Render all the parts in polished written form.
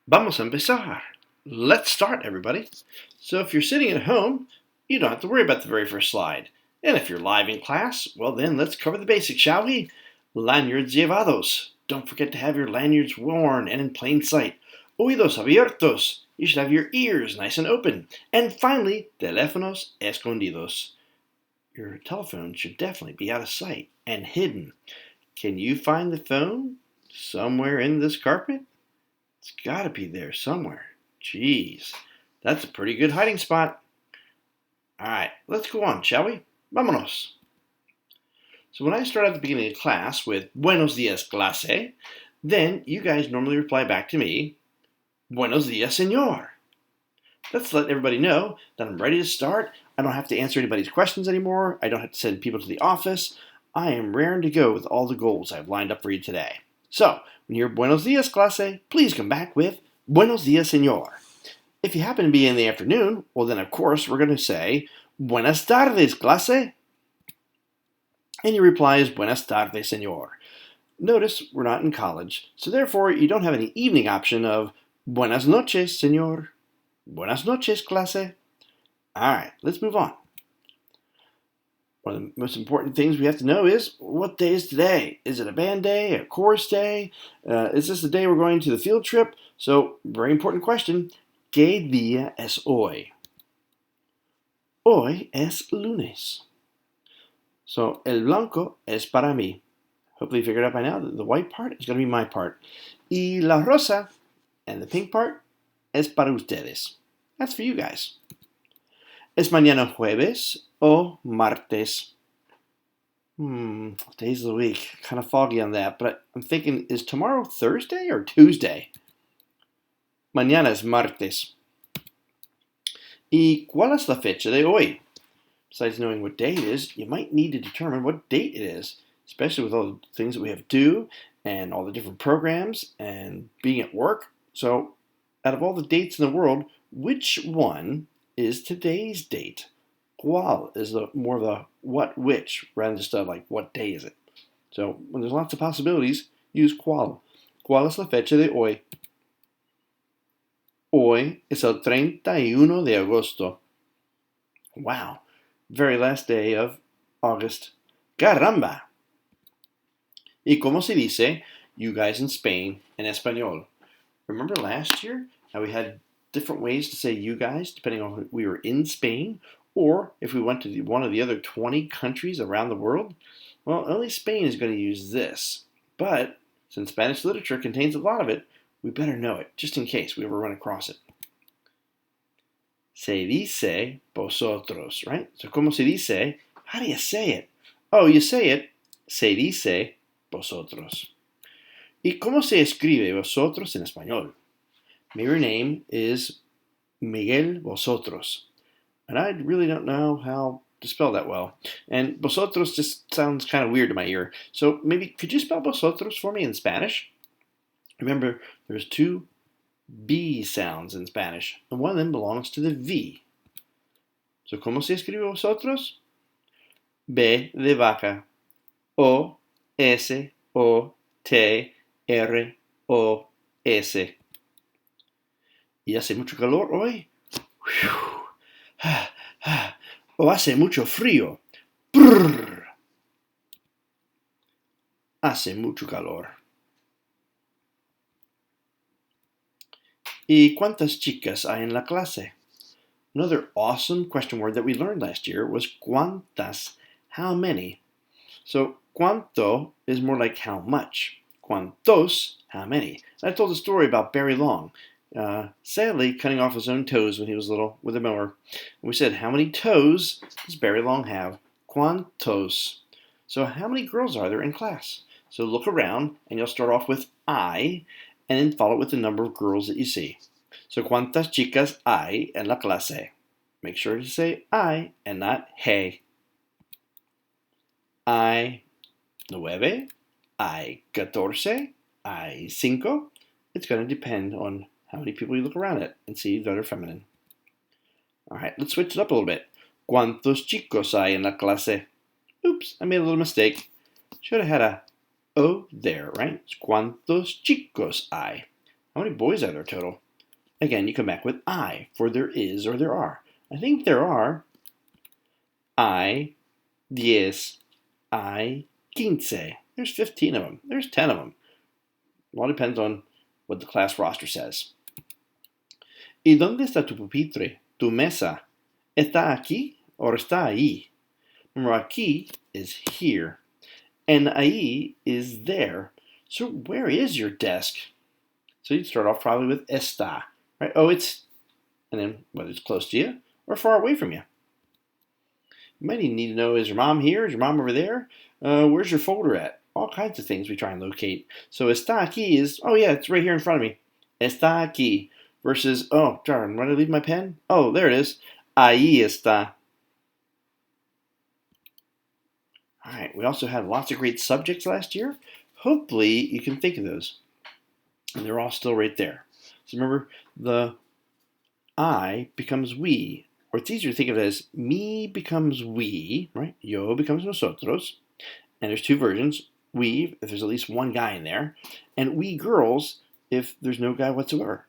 Vamos a empezar. Let's start, everybody. So if you're sitting at home, you don't have to worry about the very first slide. And if you're live in class, well then let's cover the basics, shall we? Lanyards llevados. Don't forget to have your lanyards worn and in plain sight. Oídos abiertos. You should have your ears nice and open. And finally, teléfonos escondidos. Your telephone should definitely be out of sight and hidden. Can you find the phone somewhere in this carpet? It's got to be there somewhere. Jeez, that's a pretty good hiding spot. All right, let's go on, shall we? Vámonos. So when I start at the beginning of class with Buenos dias, clase, then you guys normally reply back to me, Buenos dias, señor. Let's let everybody know that I'm ready to start. I don't have to answer anybody's questions anymore. I don't have to send people to the office. I am raring to go with all the goals I've lined up for you today. So, when you hear Buenos dias, clase, please come back with Buenos dias, señor. If you happen to be in the afternoon, well then of course we're going to say Buenas tardes, clase. And your reply is Buenas tardes, señor. Notice we're not in college, so therefore you don't have any evening option of Buenas noches, señor. Buenas noches, clase. All right, let's move on. One of the most important things we have to know is, what day is today? Is it a band day, a chorus day? Is this the day we're going to the field trip? So, very important question. ¿Qué día es hoy? Hoy es lunes. So, el blanco es para mí. Hopefully you figured out by now that the white part is going to be my part. Y la rosa, and the pink part, es para ustedes. That's for you guys. ¿Es mañana jueves o martes? Days of the week. Kind of foggy on that, but I'm thinking, is tomorrow Thursday or Tuesday? Mañana es martes. ¿Y cuál es la fecha de hoy? Besides knowing what day it is, you might need to determine what date it is, especially with all the things that we have to do and all the different programs and being at work. So, out of all the dates in the world, which one is today's date? ¿Cuál is more of the what, which, rather than just like what day is it? So when there's lots of possibilities, use ¿cuál? ¿Cuál es la fecha de hoy? Hoy es el 31 de agosto. Wow, very last day of August. Caramba! ¿Y cómo se dice you guys in Spain en español? Remember last year how we had different ways to say you guys depending on if we were in Spain or if we went to one of the other 20 countries around the world? Well, only Spain is going to use this. But since Spanish literature contains a lot of it, we better know it, just in case we ever run across it. Se dice vosotros, right? So, ¿cómo se dice? How do you say it? Oh, you say it, se dice vosotros. ¿Y cómo se escribe vosotros en español? My name is Miguel Vosotros, and I really don't know how to spell that well. And vosotros just sounds kind of weird to my ear. So maybe could you spell vosotros for me in Spanish? Remember, there's two B sounds in Spanish, and one of them belongs to the V. So ¿cómo se escribe vosotros? B de vaca. O S O T R O S. ¿Y hace mucho calor hoy? ¿O hace mucho frío? Brrr. Hace mucho calor. ¿Y cuántas chicas hay en la clase? Another awesome question word that we learned last year was cuántas, how many. So cuánto is more like how much. Cuántos, how many. I told a story about Barry Long. Sadly cutting off his own toes when he was little with a mower. And we said, how many toes does Barry Long have? ¿Cuántos? So how many girls are there in class? So look around and you'll start off with I and then follow it with the number of girls that you see. So ¿cuántas chicas hay en la clase? Make sure to say I and not hey. Hay 9, hay 14, hay 5. It's going to depend on how many people you look around at and see that are feminine. All right, let's switch it up a little bit. ¿Cuántos chicos hay en la clase? Oops, I made a little mistake. Should have had a O there, right? ¿Cuántos chicos hay? How many boys are there total? Again, you come back with I for there is or there are. I think there are I, 10, I, 15. There's 15 of them. There's 10 of them. It all depends on what the class roster says. ¿Y dónde está tu pupitre, tu mesa? ¿Está aquí o está ahí? Remember, aquí is here, and ahí is there. So where is your desk? So you'd start off probably with está, right? Oh, it's, and then whether it's close to you or far away from you. You might even need to know, is your mom here? Is your mom over there? Where's your folder at? All kinds of things we try and locate. So está aquí is, oh yeah, it's right here in front of me. Está aquí. Versus, oh darn, where did I leave my pen? Oh, there it is. Ahí está. All right, we also had lots of great subjects last year. Hopefully you can think of those. And they're all still right there. So remember, the I becomes we. Or it's easier to think of it as me becomes we, right? Yo becomes nosotros. And there's two versions. We, if there's at least one guy in there. And we girls, if there's no guy whatsoever.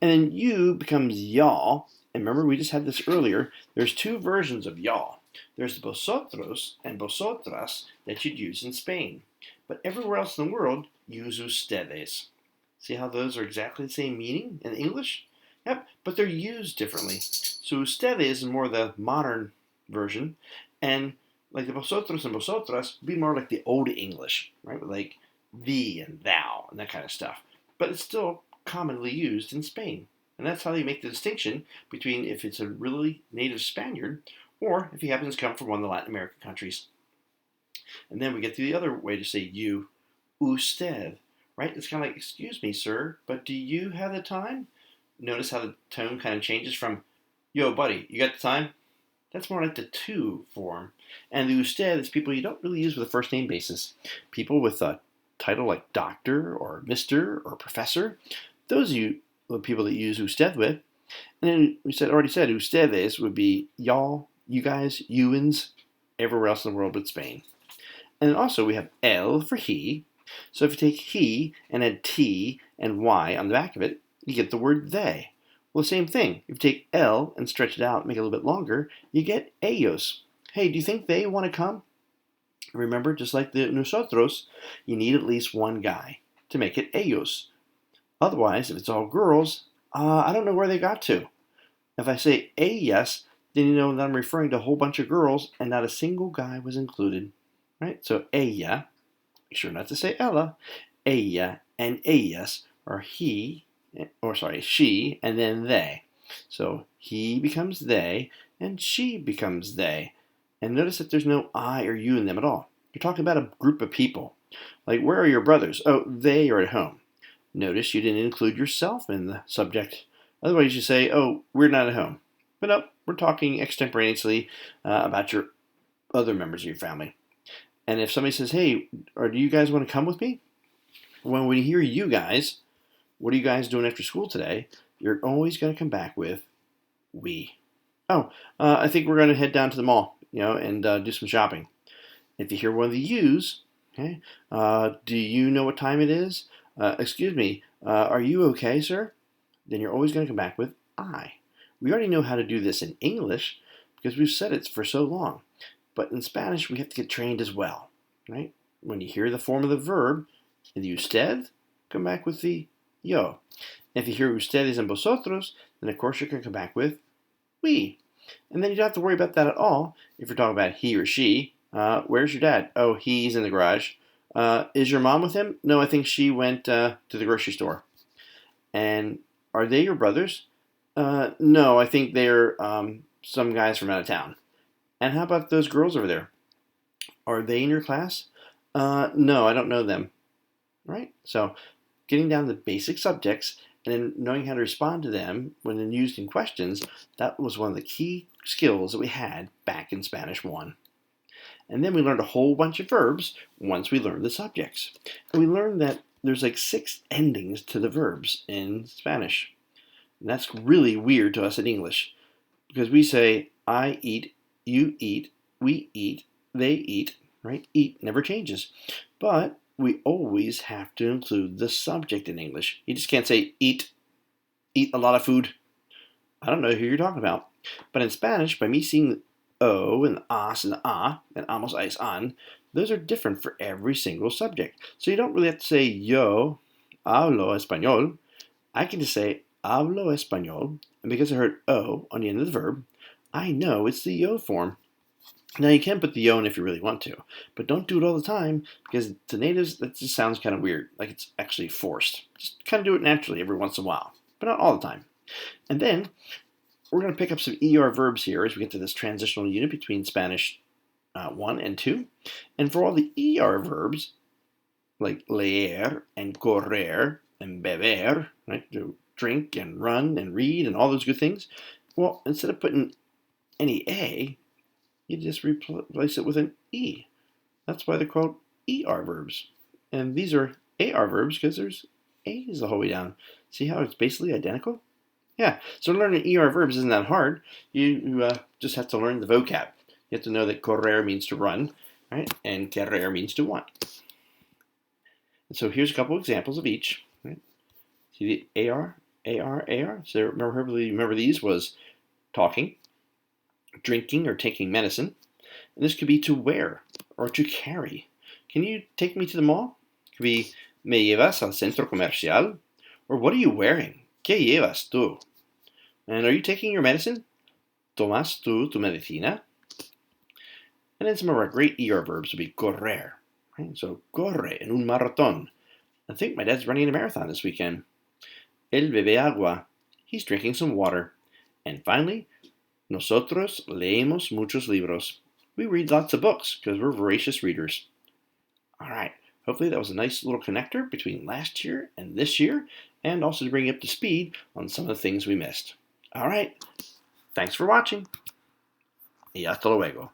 And then you becomes y'all. And remember, we just had this earlier. There's two versions of y'all. There's vosotros and vosotras that you'd use in Spain. But everywhere else in the world, use ustedes. See how those are exactly the same meaning in English? Yep, but they're used differently. So ustedes is more the modern version, and like the vosotros and vosotras would be more like the old English, right? Like thee and thou and that kind of stuff. But it's still commonly used in Spain. And that's how they make the distinction between if it's a really native Spaniard or if he happens to come from one of the Latin American countries. And then we get to the other way to say you, usted, right? It's kind of like, excuse me, sir, but do you have the time? Notice how the tone kind of changes from, yo, buddy, you got the time? That's more like the to form. And the usted is people you don't really use with a first name basis. People with a title like doctor or mister or professor. Those are the people that you use usted with. And then we already said ustedes would be y'all, you guys, youans, everywhere else in the world but Spain. And then also we have el for he. So if you take he and add t and y on the back of it, you get the word they. Well, the same thing. If you take el and stretch it out and make it a little bit longer, you get ellos. Hey, do you think they want to come? Remember, just like the nosotros, you need at least one guy to make it ellos. Otherwise, if it's all girls, I don't know where they got to. If I say ellas, then you know that I'm referring to a whole bunch of girls and not a single guy was included. Right? So ella, make sure not to say ella, ella and ellas are she, and then they. So he becomes they, and she becomes they. And notice that there's no I or you in them at all. You're talking about a group of people. Like, where are your brothers? Oh, they are at home. Notice you didn't include yourself in the subject. Otherwise, you say, oh, we're not at home. But no, we're talking extemporaneously about your other members of your family. And if somebody says, hey, or do you guys want to come with me? When we hear you guys, what are you guys doing after school today? You're always going to come back with we. Oh, I think we're going to head down to the mall, and do some shopping. If you hear one of the yous, okay, do you know what time it is? Excuse me, are you okay, sir? Then you're always going to come back with I. We already know how to do this in English because we've said it for so long. But in Spanish, we have to get trained as well, right? When you hear the form of the verb, in the usted, come back with the yo. If you hear ustedes and vosotros, then of course you're going to come back with we. And then you don't have to worry about that at all if you're talking about he or she. Where's your dad? Oh, he's in the garage. Is your mom with him? No, I think she went to the grocery store. And are they your brothers? No, I think they're some guys from out of town. And how about those girls over there? Are they in your class? No, I don't know them. Right? So getting down to the basic subjects and then knowing how to respond to them when used in questions, that was one of the key skills that we had back in Spanish 1. And then we learned a whole bunch of verbs once we learned the subjects. And we learned that there's like 6 endings to the verbs in Spanish. And that's really weird to us in English because we say, I eat, you eat, we eat, they eat, right? Eat never changes. But we always have to include the subject in English. You just can't say eat a lot of food. I don't know who you're talking about. But in Spanish, by me seeing the O and the as and the a, and amos, es, an, those are different for every single subject. So you don't really have to say yo hablo español. I can just say hablo español, and because I heard O on the end of the verb, I know it's the yo form. Now you can put the yo in if you really want to, but don't do it all the time because to natives that just sounds kind of weird, like it's actually forced. Just kind of do it naturally every once in a while, but not all the time. And then we're going to pick up some ER verbs here as we get to this transitional unit between Spanish 1 and 2. And for all the ER verbs, like leer and correr and beber, right, to drink and run and read and all those good things, well, instead of putting any A, you just replace it with an E. That's why they're called ER verbs. And these are AR verbs because there's A's the whole way down. See how it's basically identical? Yeah, so learning ER verbs isn't that hard. You just have to learn the vocab. You have to know that correr means to run, right? And querer means to want. And so here's a couple examples of each. Right? See the AR, AR, AR. So remember these was talking, drinking or taking medicine. And this could be to wear or to carry. Can you take me to the mall? It could be me llevas al centro comercial. Or what are you wearing? ¿Qué llevas tú? And are you taking your medicine? ¿Tomas tú tu medicina? And then some of our great ER verbs would be correr. Right? So corre en un maratón. I think my dad's running a marathon this weekend. Él bebe agua. He's drinking some water. And finally, nosotros leemos muchos libros. We read lots of books because we're voracious readers. All right. Hopefully that was a nice little connector between last year and this year, and also to bring you up to speed on some of the things we missed. All right. Thanks for watching. Y hasta luego.